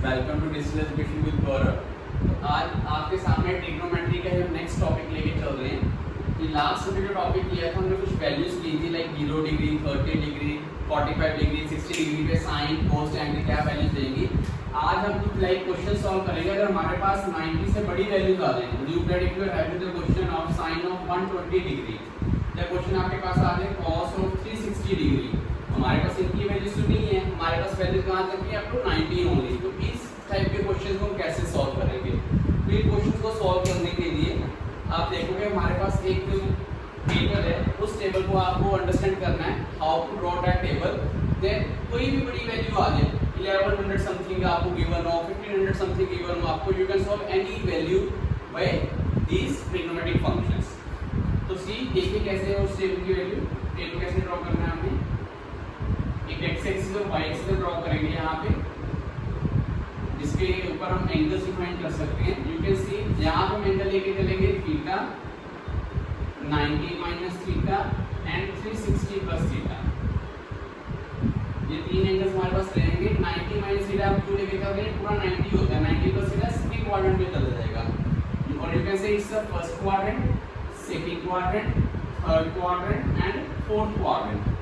Welcome to digital education with Gaurav. तो आज आपके सामने ट्रिग्नोमेट्री का हम नेक्स्ट टॉपिक लेके चल रहे हैं। ये लास्ट में जो टॉपिक किया था हमने कुछ वैल्यूज की थी like 0 degree, 30 degree, 45 degree, 60 degree पे साइन, कोस, टैन की क्या वैल्यूज देंगी। आज हम कुछ लाइक क्वेश्चन सॉल्व करेंगे। अगर हमारे पास 90 से बड़ी वैल्यूज आ जाए, you that if you are having the question of sine of 120 degree, the question आपके पास आ जाए कॉस ऑफ 360 डिग्री, हमारे पास इनकी वैल्यूज तो नहीं है, हमारे पास वैल्यूज कहाँ तक है, अप टू 90 ओनली। तो इस टाइप के क्वेश्चंस को हम कैसे सॉल्व करेंगे। तो इन क्वेश्चंस को सॉल्व करने के लिए आप देखोगे हमारे पास एक टेबल है, उस टेबल को आपको अंडरस्टैंड करना है, how to draw that table. Then कोई भी बड़ी वैल्यू आ जाए, 1100 समथिंग आपको गिवन हो, 1500 समथिंग गिवन हो आपको, you can solve any value by these trigonometric functions. तो सी देखिए कैसे है उस टेबल की वैल्यू, टेबल कैसे ड्रॉ करना है हमें। एक एक्स एक्सिस और वाई एक्सिस ड्रॉ करेंगे यहाँ पे, जिसके ऊपर हम एंगल्स डिफाइन कर सकते हैं। यू कैन सी यहाँ पे हम एंगल लेके चलेंगे theta, 90 minus theta and 360 plus theta. ये तीन एंगल्स हमारे पास रहेंगे। 90 माइनस थीटा हम क्यों लेके चल रहे हैं, पूरा 90 होता है, 90 प्लस थीटा सेकंड क्वाड्रेंट में चला जाएगा। और यू कैन से it's the first quadrant, second quadrant, third quadrant and fourth quadrant.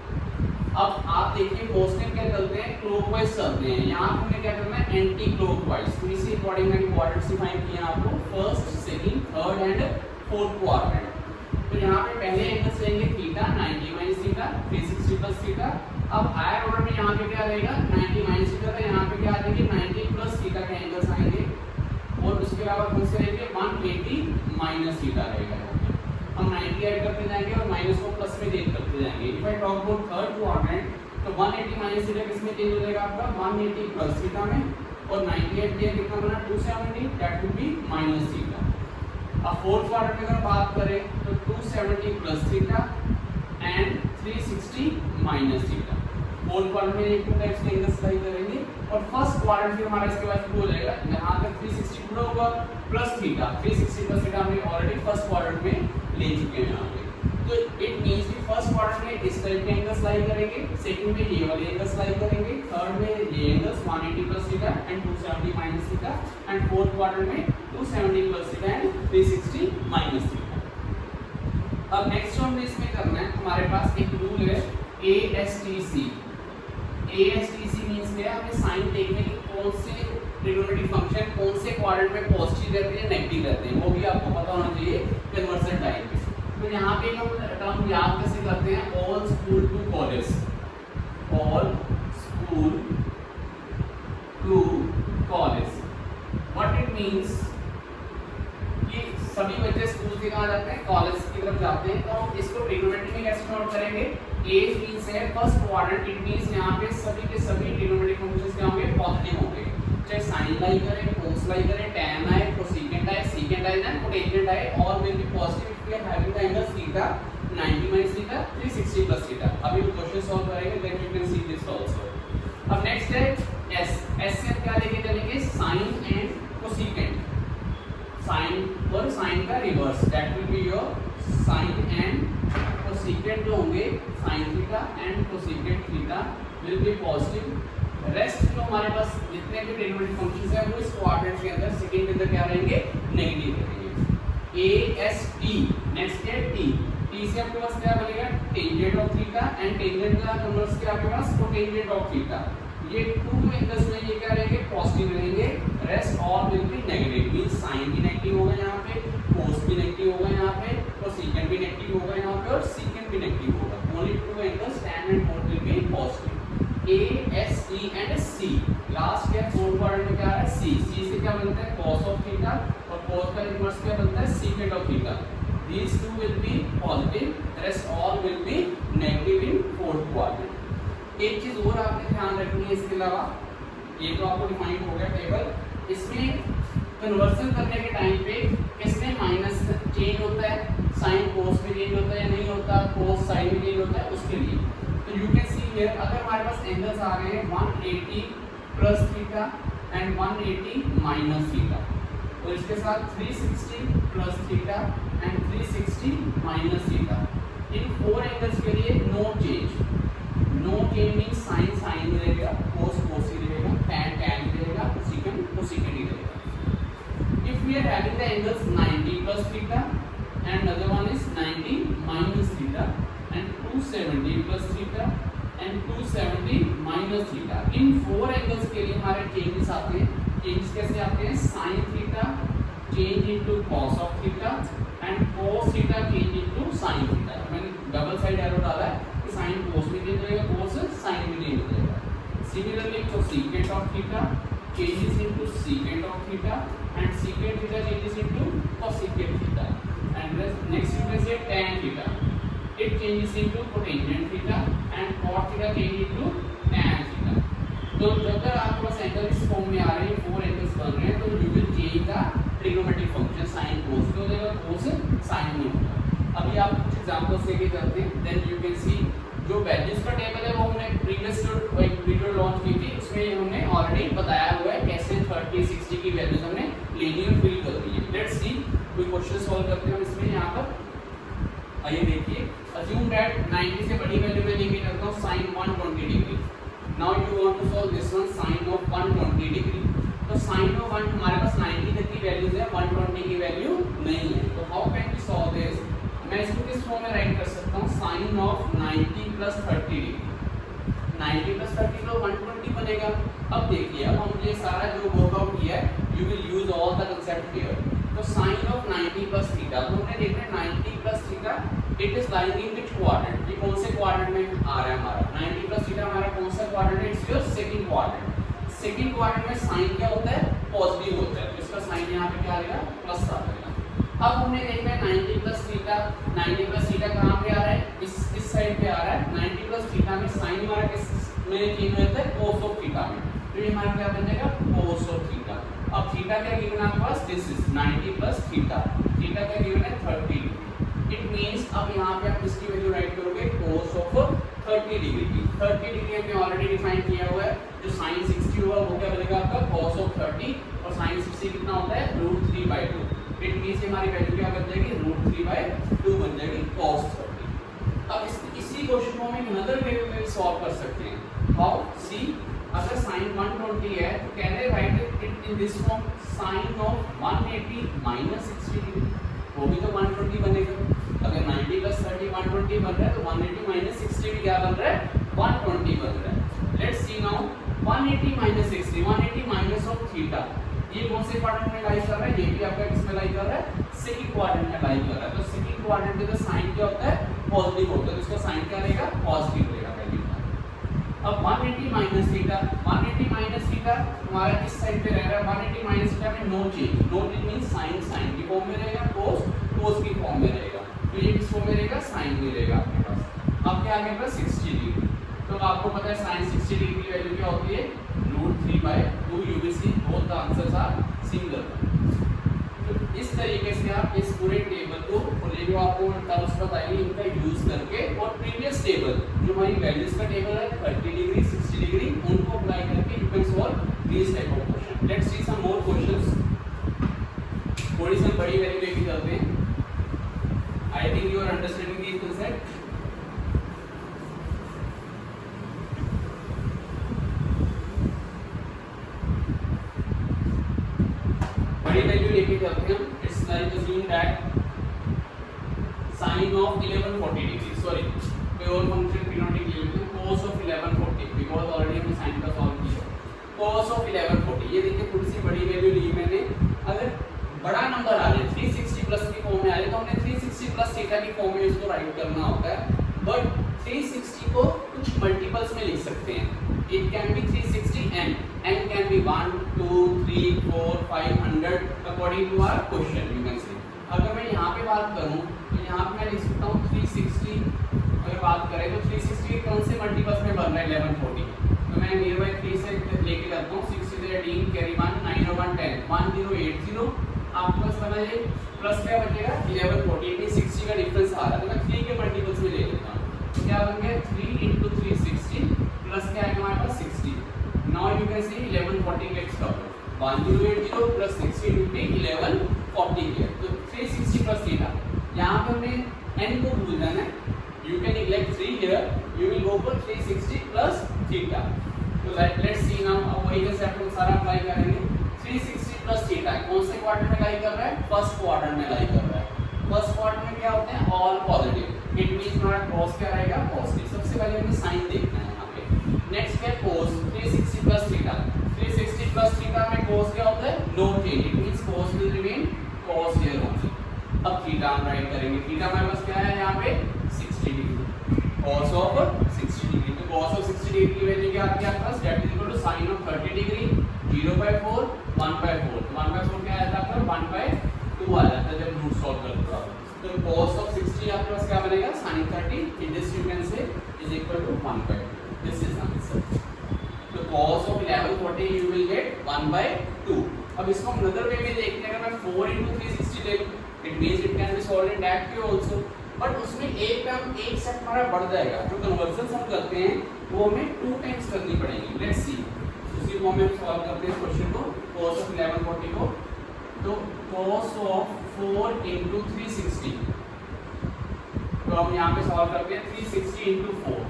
अब आप देखिए मोस्टली क्या चलते हैं, क्लॉकवाइज चलते हैं। यहाँ हमने क्या करना है, एंटी क्लॉकवाइज। तो इसी अकॉर्डिंग मैंने क्वाड्रेंट्स डिफाइन किया आपको, first, second, third and fourth quadrant. तो यहाँ पे पहले एंगल्स रहेंगे theta, 90 minus theta, 360 plus theta. अब हायर ऑर्डर में यहाँ पे क्या रहेगा, 90 माइनस थीटा था, यहाँ पे क्या आ जाएंगे 90 प्लस थीटा के एंगल्स आएंगे। और उसके अलावा कौन से रहेंगे, 180 माइनस थीटा रहेगा। हम 90 ऐड करते जाएंगे और माइनस को प्लस में चेंज करते जाएंगे। If I talk about third quadrant, तो 180 माइनस थीटा किसमें चेंज हो जाएगा आपका, 180 प्लस थीटा में। और 98 दिया कितना बना, 270, that will B minus theta. अब फोर्थ क्वाड्रेंट में अगर बात करें तो 270 plus theta and 360 minus theta. Fourth quadrant में एक टाइप्स के एंगल्स लाई करेंगे। और फर्स्ट क्वाड्रेंट फिर हमारा इसके बाद शुरू हो जाएगा, यहाँ तक 360 पूरा होगा प्लस थीटा, 360 प्लस थीटा हमने ऑलरेडी फर्स्ट क्वाड्रेंट में ले चुके हैं यहाँ पे। तो इट मींस कि फर्स्ट क्वाड्रेंट में इस टाइप के एंगल्स लाई करेंगे, सेकंड में ये वाले एंगल्स लाई करेंगे, थर्ड में ये angles 180 plus theta and 270 minus theta and fourth quadrant में 270 plus theta and 360 minus theta. अब नेक्स्ट जो हमने इसमें करना है, हमारे पास एक रूल है ASTC। ASTC मींस क्या है, हमें साइन देखने की कौन से ट्रिग्नोमेट्रिक फंक्शन कौन से क्वाड्रेंट में पॉजिटिव रहते हैं, नेगेटिव रहते हैं, वो भी आपको पता होना चाहिए कन्वर्जन टाइम पे। तो यहाँ पे हम टर्म याद कैसे करते हैं, all school to college, all school to college. What it means कि सभी बच्चे स्कूल से कहाँ जाते हैं, कॉलेज की तरफ जाते हैं। तो हम इसको ट्रिग्नोमेट्री में कैसे नोट करेंगे, ए मींस है फर्स्ट क्वाड्रेंट, इट मींस यहाँ पे सभी के सभी ट्रिग्नोमेट्रिक फंक्शंस क्या होंगे, पॉजिटिव होंगे। चाहे साइन लाई करें, कोस लाई करें, टैन आए, कोसेकेंट आए, सेकेंट आए एंड कोटेंजेंट आए, all will be positive if we are having the angle theta, 90 minus theta, 360 plus theta. अभी हम क्वेश्चन सॉल्व करेंगे, then you can see this also. अब नेक्स्ट है एस। एस से क्या लेके चलेंगे, साइन एंड कोसेकेंट। साइन और साइन का reverse, that will be your sine and cosecant जो होंगे, sine theta and cosecant theta will be positive. Rest जो हमारे पास जितने भी ट्रिग्नोमेट्रिक फंक्शंस हैं वो इस क्वाड्रेंट के अंदर, सेकंड के अंदर क्या रहेंगे, नेगेटिव रहेंगे। AST। नेक्स्ट है T। T से आपके पास क्या बनेगा, tangent of theta and tangent का कन्वर्स क्या आपके पास, कोटेंजेंट ऑफ थीटा। ये टू एंगल्स में ये क्या रहेंगे, पॉजिटिव रहेंगे, rest all will be negative. Means sine भी नेगेटिव होगा यहाँ पे, कोस भी नेगेटिव होगा यहाँ पे, और सेकंड भी नेगेटिव होगा यहाँ पे, और सेकंड भी नेगेटिव होगा। Only two angles tan and cot will be positive. A, S, T and C। Last क्या फोर्थ क्वाड्रेंट में क्या है, C। C से क्या बनता है, cos ऑफ थीटा, और cos का इनवर्स क्या बनता है, secant of theta. These two will be positive, rest all will be negative in fourth quadrant। एक चीज और आपने ध्यान रखनी है इसके अलावा, ये तो आपको डिफाइन हो गया टेबल। इसमें कन्वर्जन करने के टाइम पे किसमें माइनस चेंज होता है, साइन कोस में चेंज होता है या नहीं होता, कोस साइन में चेंज होता है, उसके लिए। तो यू कैन सी हियर, अगर हमारे पास एंगल्स आ रहे हैं 180 plus theta and 180 minus theta, और इसके साथ 360 plus theta and 360 minus theta, इन फोर एंगल्स के लिए no change. No change means sine sine रहेगा, कोस कोस ही रहेगा, टैन टैन रहेगा, cosecant we are having the angles 90 plus theta and another one is 90 minus theta and 270 plus theta and 270 minus theta. In 4 angles के लिए हमारे changes आते हैं. Changes कैसे आते हैं? sin theta change into cos of theta and cos theta change into sin theta. मैंने double side arrow डाला है कि sin cos में चेंज होएगा, cos sin में चेंज हो जाएगा. Similarly cosecant of theta changes into secant of theta and secant theta changes into cosecant theta. And next you can say tan theta. It changes into cotangent theta and cot theta changes into tan theta. तो जब तक आपके पास angle इस form में आ रहे हैं, 4 angles बन रहे हैं, तो you will change the trigonometric function sin cos हो जाएगा, cos sin में होगा. अभी आप कुछ एग्जांपल्स लेके चलते हैं. देन यू कैन सी जो वैल्यूज का टेबल है वो हमने प्रीवियस एक वीडियो लॉन्च की थी, उसमें हमने ऑलरेडी बताया हुआ है कैसे 30 60 की वैल्यूज हमने लेनी और फिल करनी है. लेट्स सी कोई क्वेश्चन सॉल्व करते हैं इसमें. यहाँ पर आइए देखिए, assume that 90 से बड़ी वैल्यू में लेके चलता हूँ sin 120 degree. Now you want to solve this one sin of 120 degree. तो sin of 1 हमारे पास 90 तक की वैल्यूज है, 120 की वैल्यू नहीं है. तो how can we solve this? मैं इसको किस फॉर्म में राइट कर सकता हूँ? sin of 90 plus 30 degree. 90 plus 30 तो 120 बनेगा. अब देखिए, अब हमने ये सारा जो वर्कआउट किया है, you will use all the concept here. तो sin of 90 plus थीटा, तो हमने देखना है 90 plus theta it is lying in which quadrant. ये कौन से क्वाड्रेंट में आ रहा है हमारा? 90 plus थीटा हमारा कौन सा क्वाड्रेंट है? It's your second quadrant. Second quadrant में साइन क्या होता है? पॉजिटिव होता है. तो इसका साइन यहाँ पे क्या आएगा? प्लस आ जाएगा. अब हमने देखना है 90 प्लस थीटा. 90 प्लस थीटा कहाँ पे आ रहा है? इस साइड पे आ रहा है. 90 प्लस थीटा में साइन हमारा किस में चेंज होता है? cos ऑफ थीटा में. तो ये हमारा क्या बन जाएगा? cos of theta. अब थीटा क्या गिवन है आपके पास? This is 90 plus theta. Theta क्या गिवन है? 30 डिग्री. इट मींस अब यहाँ पे आप इसकी वैल्यू राइट करोगे cos ऑफ 30 डिग्री की. 30 डिग्री हमने ऑलरेडी डिफाइन किया हुआ है. जो sin 60 होगा वो क्या बनेगा आपका? cos ऑफ 30 और sin 60 कितना होता है? √3/2. इट मींस हमारी वैल्यू क्या बन जाएगी? √3/2 बन जाएगी cos 30. अब इसी क्वेश्चन को हम एक अनदर वे में सॉल्व कर सकते हैं. हाउ? सी, अगर sin 120 है तो can I right it in this form sin of 180 minus 60 degree. वो भी तो 120 बनेगा. अगर 90 plus 30 120 बन रहा है तो 180 minus 60 भी क्या बन रहा है? 120 बन रहा है. Let's see now 180 minus 60, 180 minus of theta. ये कौन से क्वाड्रेंट में लाई कर रहा है? ये भी आपका किसमें लाई कर रहा है? सेकंड क्वाड्रेंट में लाई कर रहा है. तो सेकंड क्वाड्रेंट में तो साइन क्या होता है? पॉजिटिव होता है. तो इसका साइन क्या रहेगा? पॉजिटिव रहेगा वैल्यू का. अब 180 माइनस थीटा, 180 माइनस थीटा हमारा किस साइड पे रह रहा है? 180 माइनस थीटा में no change. No change means sine sine की फॉर्म में रहेगा, cos cos की फॉर्म में रहेगा. तो ये किस फॉर्म में रहेगा? साइन में रहेगा आपके पास. अब क्या आ गया? 60 डिग्री. तो आपको पता है sin 60 डिग्री की वैल्यू क्या होती है? √3/2. You will see both the answers are single. तो इस तरीके से आप इस पूरे टेबल को और ये जो आपको टर्म्स बताएंगे इनका यूज करके और प्रीवियस टेबल जो हमारी वैल्यूज का टेबल है 30 डिग्री 60 डिग्री उनको अप्लाई करके you can solve this type of question. Let's see some more questions. थोड़ी सी बड़ी वैल्यू लेके चलते हैं. I think you are understanding this concept. बड़ी वैल्यू लेके चलते हैं. It's like assume that sin of 1140 degree, sorry कोई और फंक्शन ट्रिग्नोमेट्रिक ले लेते हैं. cos of 1140 बिकॉज़ ऑलरेडी हमने sin का सॉल्व किया. cos of 1140 ये देखिए थोड़ी सी बड़ी वैल्यू ली मैंने. अगर बड़ा नंबर आ जाए 360 प्लस की फॉर्म में आ जाए तो हमने 360 प्लस थीटा की फॉर्म में इसको राइट करना होता है. बट 360 को कुछ मल्टीपल्स में लिख सकते हैं. It can be 360 n can be 1 2 3 4 500 according to our question. You can say अगर मैं यहाँ पे बात करूँ तो यहाँ पे मैं लिख सकता हूँ 360. अगर बात करें तो 360 के कौन से मल्टीपल्स में बन रहा है? 1140. तो मैं नियर बाय 3 से लेके जाता हूँ. 6 से 18 कैरी 1 9 और 1 10 1080. आपके पास समझिए प्लस क्या बचेगा? 1140. यानी 60 का डिफरेंस आ रहा है. तो मैं 3 के मल्टीपल्स में ले लेता हूँ. तो क्या बन गया? 3 × 360 प्लस क्या आएगा हमारे पास? 60. Now you can see 1140 gets covered. 1080 plus 60 will be 1140 here. तो 360 प्लस थीटा. यहाँ पे हमने n को भूल जाना है. You can neglect 3 here. You will go for 360 plus theta. तो लेट्स सी नाउ. अब वही कंसेप्ट को सारा अप्लाई करेंगे. 360 प्लस थीटा कौन से क्वाड्रेंट में लाई कर रहा है? फर्स्ट क्वाड्रेंट में लाई कर रहा है। फर्स्ट क्वाड्रेंट में क्या होते हैं? All positive. इट मींस हमारा cos क्या रहेगा? पॉजिटिव। सबसे पहले हमें साइन देखना है यहाँ पे। नेक्स्ट है cos 360 plus theta. 360 plus theta में cos क्या होता है? No change. It means cos will remain cos here only. अब थीटा हम राइट करेंगे। थीटा हमारे पास क्या है यहाँ पे? 60 डिग्री। cos of 60 degree. तो cos ऑफ 60 डिग्री की वैल्यू क्या आती है आपके पास? That is equal to sin of 30 degree 0/4 1/4। तो 1/4 क्या आता है आपका? 1/2 आ जाता है जब रूट सॉल्व करते हो। तो cos ऑफ 60 आपके पास क्या बनेगा? sin 30 in this you can say is equal to 1/2। This is answer. तो cos of 1140 you will get 1/2। अब इसको हम अनदर वे में देखते हैं। अगर मैं 4 * 360 ले लूं, it means it can B solved in that way also, but उसमें एक टर्म एक सेट हमारा बढ़ जाएगा। जो कन्वर्जन हम करते हैं वो हमें 2 टाइम्स करनी पड़ेगी। लेट्स सी उसी फॉर्म में सॉल्व करते हैं इस क्वेश्चन को। cos ऑफ 1140 को, तो cos ऑफ 4 * 360, तो हम यहाँ पे सॉल्व करते हैं 360 * 4।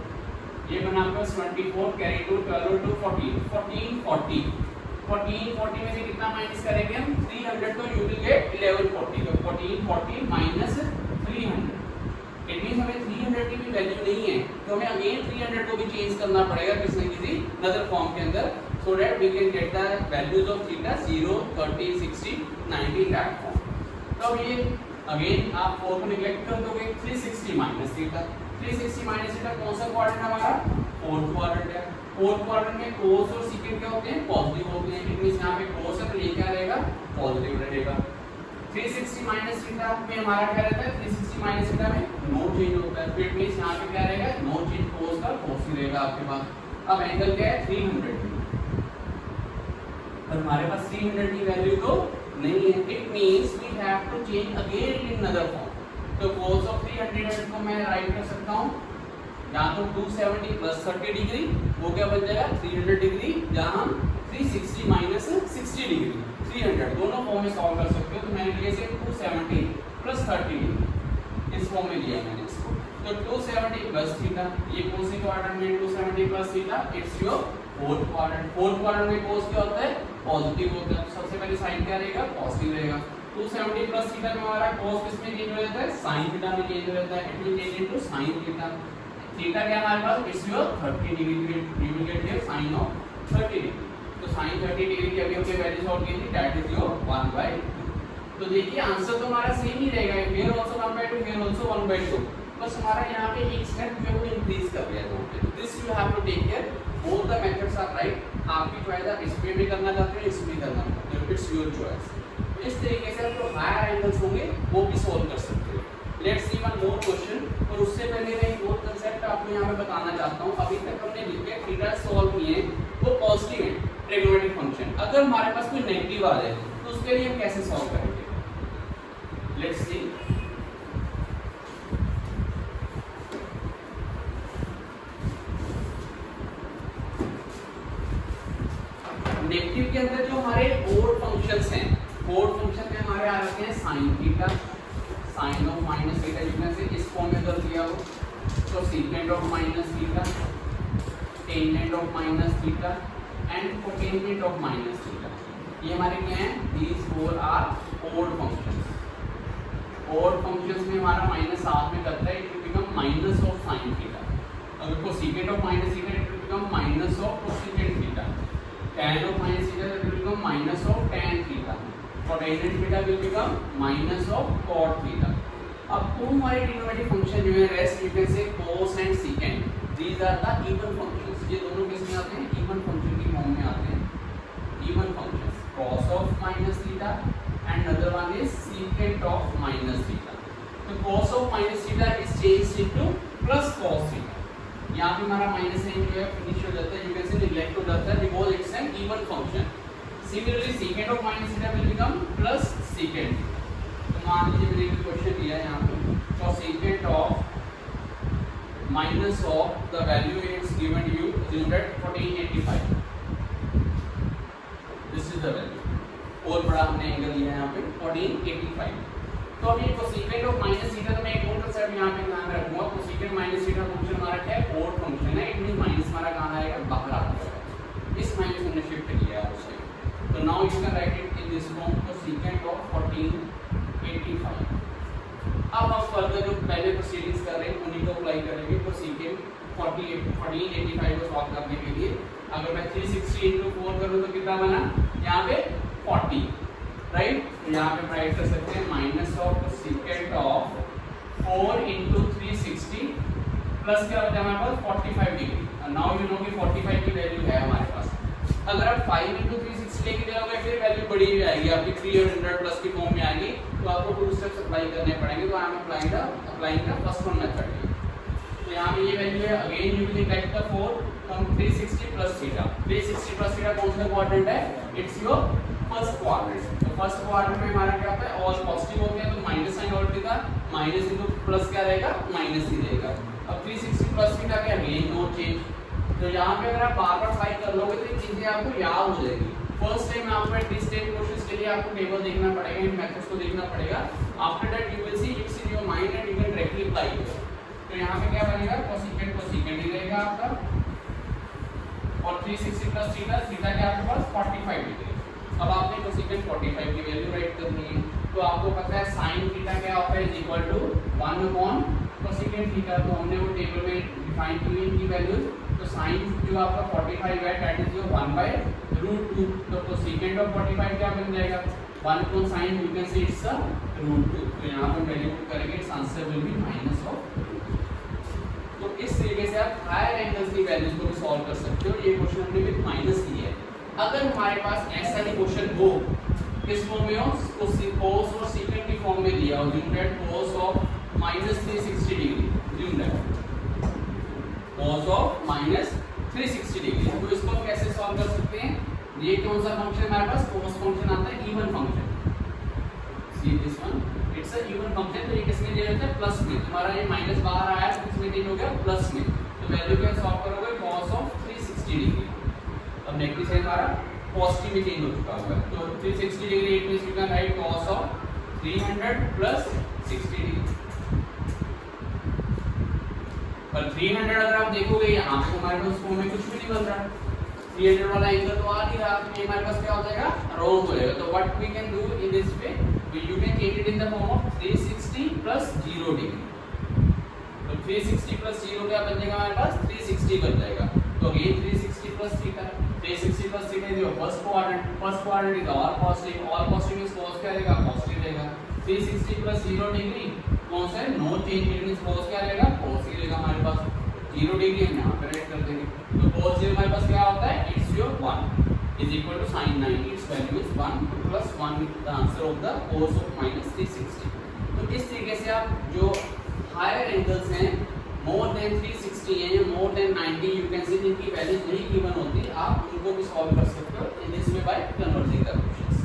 ये बना आपका 24 कैरी टू 12 * 14 1440। 1440 में से कितना माइनस करेंगे हम? 300। तो यू विल गेट 1140। तो 1440 माइनस 300, इट मींस हमें 300 की भी वैल्यू नहीं है, तो हमें अगेन 300 को भी चेंज करना पड़ेगा किसी न किसी अदर फॉर्म के अंदर, so that we can get the values of theta 0 30 60 90 that form. तो अब ये अगेन आप 4 को नेग्लेक्ट कर दोगे। 360 माइनस थीटा, 360 माइनस थीटा कौन सा क्वाड्रेंट है हमारा? फोर्थ क्वाड्रेंट है। फोर्थ क्वाड्रेंट में cos और secant क्या होते हैं? पॉजिटिव होते हैं। इट मींस यहाँ पे cos है तो ये क्या रहेगा? पॉजिटिव रहेगा। 360 माइनस थीटा में हमारा क्या रहता है? 360 माइनस थीटा में नो चेंज होता है। फिर मींस यहाँ पे क्या रहेगा? No change. cos का cos ही रहेगा आपके पास। अब एंगल क्या है? 300। पर हमारे पास 300 की वैल्यू तो नहीं है। It means we have to change again in another form. तो cos ऑफ 300 को मैं राइट कर सकता हूँ या तो 270 प्लस 30 डिग्री, वो क्या बन जाएगा? 300 डिग्री, जहाँ 360 माइनस 60 डिग्री 300 दोनों फॉर्म में सॉल्व कर सकते हो। तो मैंने लिए से 270 प्लस 30 डिग्री इस फॉर्म में लिया मैंने इसको। तो 270 प्लस थीटा, ये कौन सी क्वाड्रेंट में? 270 plus theta, it's your fourth quadrant. Fourth quadrant में cos क्या होता है? पॉजिटिव होता है। सबसे पहले साइन क्या रहेगा? पॉजिटिव रहेगा। 270 प्लस थीटा में हमारा cos किसमें चेंज हो जाता है? sin थीटा में चेंज हो जाता है। It will change into sin theta. Theta क्या हमारे पास? It's your 30 degree. You will get here sin of 30 degree. तो sin 30 डिग्री की अभी हमने वैल्यू सॉल्व की थी, दैट इज योर 1/2। तो देखिए आंसर तो हमारा सेम ही रहेगा। हियर आल्सो 1/2, हियर आल्सो 1/2, बस हमारा यहाँ पे एक स्टेप जो है इंक्रीज कर दिया है। This you have to take care. Both the methods are right. आपकी चॉइस, आप इसमें भी करना चाहते हैं, इसमें करना चाहते हो, इट्स योर चॉइस। इस तरीके से आप जो हायर एंगल्स होंगे वो भी सॉल्व कर सकते हो। Let's see one more question. और उससे पहले मैं एक और कांसेप्ट आपको यहाँ पे बताना चाहता हूँ। अभी तक हमने जितने थीटा सॉल्व किए वो पॉजिटिव है ट्रिग्नोमेट्रिक फंक्शन। अगर हमारे पास कोई नेगेटिव आ जाए तो उसके लिए हम कैसे सॉल्व करेंगे? Let's see. नेगेटिव के अंदर जो हमारे ओड फंक्शंस हैं, ओड फंक्शन में हमारे आ जाते हैं sin theta, sin of minus theta, जिसमें से इस फॉर्म में कर दिया हो तो secant of minus theta, tangent of minus theta and cotangent of minus theta. ये हमारे क्या हैं? these four are odd functions। odd functions में हमारा माइनस साथ में करता है, it will become minus of sin theta. अगर cosecant of minus theta, it will become minus of cosecant theta. tan of minus theta will become minus of tan theta, cotangent theta will become minus of cot theta। अब two हमारे trigonometric function जो है rest you can से cos and secant, these are the even functions। ये दोनों किस में आते हैं? even function की फॉर्म में आते हैं। even functions cos of minus theta and another one is secant of minus theta। तो cos of minus theta is changed into plus cos theta। यहाँ पे हमारा माइनस साइन जो है फिनिश हो जाता है, यू कैन से नेग्लेक्ट हो जाता है because it's an even function. Similarly second of minus theta will become plus second. तो मान लीजिए मैंने एक क्वेश्चन दिया है यहाँ पे, तो second of minus of the value is given you 1485, this is the value. और बड़ा हमने एंगल लिया है यहाँ पे 1485। तो अभी कोसेकेंट ऑफ माइनस थीटा, तो मैं एक और कंसेप्ट यहाँ पे ध्यान में रखूंगा। कोसेकेंट माइनस थीटा फंक्शन हमारा क्या है? ओड फंक्शन है। इट मींस माइनस हमारा कहाँ आएगा? बाहर आ जाएगा। इस माइनस हमने शिफ्ट किया है उसे। तो now you can write it in this form, cosecant of 1485. अब हम फर्दर जो पहले प्रोसीडिंग्स कर रहे हैं उन्हीं को अप्लाई करेंगे। cosecant 1485 को सॉल्व करने के लिए अगर मैं 360 into 4 करूँ तो कितना बना, यहाँ पे 40, राइट। तो यहाँ पे राइट कर सकते हैं minus of cosecant of 4 into 360 plus क्या होता है हमारे पास 45 डिग्री। नाउ यू नो कि 45 की वैल्यू है हमारे पास। अगर आप 5 into 360 लेके जाओगे फिर वैल्यू बड़ी भी आएगी आपकी 300 प्लस की फॉर्म में आएगी, तो आपको 2 स्टेप्स अप्लाई करने पड़ेंगे। तो I am applying the first one method. तो यहाँ पे ये वैल्यू है, again you will neglect the 4 from 360 plus theta. 360 plus theta कौन सा क्वाड्रेंट है, इट्स योर फर्स्ट क्वाड्रेंट। तो फर्स्ट क्वाड्रेंट में हमारा क्या होता है, ऑल पॉजिटिव होते हैं तो माइनस साइन ऑलरेडी था, माइनस इनटू प्लस क्या रहेगा, माइनस ही रहेगा। अब 360 प्लस थीटा के अगेन नो चेंज। तो यहाँ पे अगर आप बार-बार अप्लाई कर लोगे तो ये चीजें आपको याद हो जाएगी। फर्स्ट टाइम आपको एटलीस्ट 10 क्वेश्चंस के लिए आपको टेबल देखना पड़ेगा, इन मेथड्स को देखना पड़ेगा। After that you will see it's in your mind and you can directly apply it. तो यहाँ पे क्या बनेगा, cosecant ही रहेगा आपका, और 360 प्लस थीटा, थीटा क्या आपके पास 45 डिग्री। अब आपने cosecant 45 की वैल्यू राइट करनी है। तो आपको पता है sin थीटा क्या होता है, is equal to 1/cosecant theta. तो हमने वो टेबल में डिफाइन की हुई इनकी वैल्यूज। तो sin जो आपका 45 है दैट इज योर 1/√2। तो cosecant ऑफ 45 क्या बन जाएगा, 1/sin यू कैन से इट्स √2। तो यहाँ पर वैल्यू करेंगे, it's answer will be minus of. तो इस तरीके से आप हायर एंगल्स की वैल्यूज को भी सॉल्व कर सकते हो। ये क्वेश्चन हमने विद माइनस किया है। अगर हमारे पास ऐसा ही क्वेश्चन हो, किस फॉर्म में हो, cos और secant की फॉर्म में दिया हो, assume that cos of -360 degree, assume that cos of -360 degree. तो इसको हम कैसे सॉल्व कर सकते हैं, ये कौन सा फंक्शन हमारे पास, cos फंक्शन आता है, even function. See this one, it's a even function. तो ये किसमें दिया जाता है, प्लस में। तुम्हारा ये माइनस बाहर आया है तो किसमें चेंज हो गया, प्लस में। तो वैल्यू क्या सॉल्व करोगे, cos of 360 डिग्री। अब नेगेटिव साइन हमारा पॉजिटिव में चेंज हो चुका होगा। तो 360 degree it means you can write cos of 300 plus 60 degree. पर 300 अगर आप देखोगे यहाँ पे हमारे पास फॉर्म में कुछ भी नहीं बन रहा, 300 वाला एंगल तो आ नहीं रहा, तो ये हमारे पास क्या हो जाएगा, रॉन्ग हो जाएगा। तो what we can do in this way, you can change it in the form of 360 plus 0 degree. तो 360 प्लस 0 क्या बन जाएगा हमारे पास, 360 बन जाएगा। तो again 360 plus theta, 360 plus theta is your first quadrant is all positive means cos क्या रहेगा, पॉजिटिव रहेगा। 360 प्लस 0 डिग्री कौन सा है, no change, it means cos क्या रहेगा, cos ही रहेगा हमारे पास। 0 डिग्री हम यहाँ पे राइट कर देंगे। तो cos 0 हमारे पास क्या होता है, it's your 1 is equal to sin 90, its value is 1 plus 1 the answer of the cos of -360। तो इस तरीके से आप जो हायर एंगल्स हैं मोर देन 360 है या मोर देन 90 यू कैन सी, जिनकी वैल्यूज नहीं गिवन होती, आप उनको भी सॉल्व कर सकते हो in this way by converging the questions.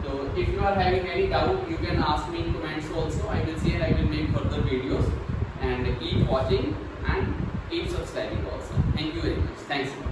तो if you are having any doubt you can ask me in comments also, I will see and I will make further videos and keep watching and keep subscribing also. Thank you very much, thanks for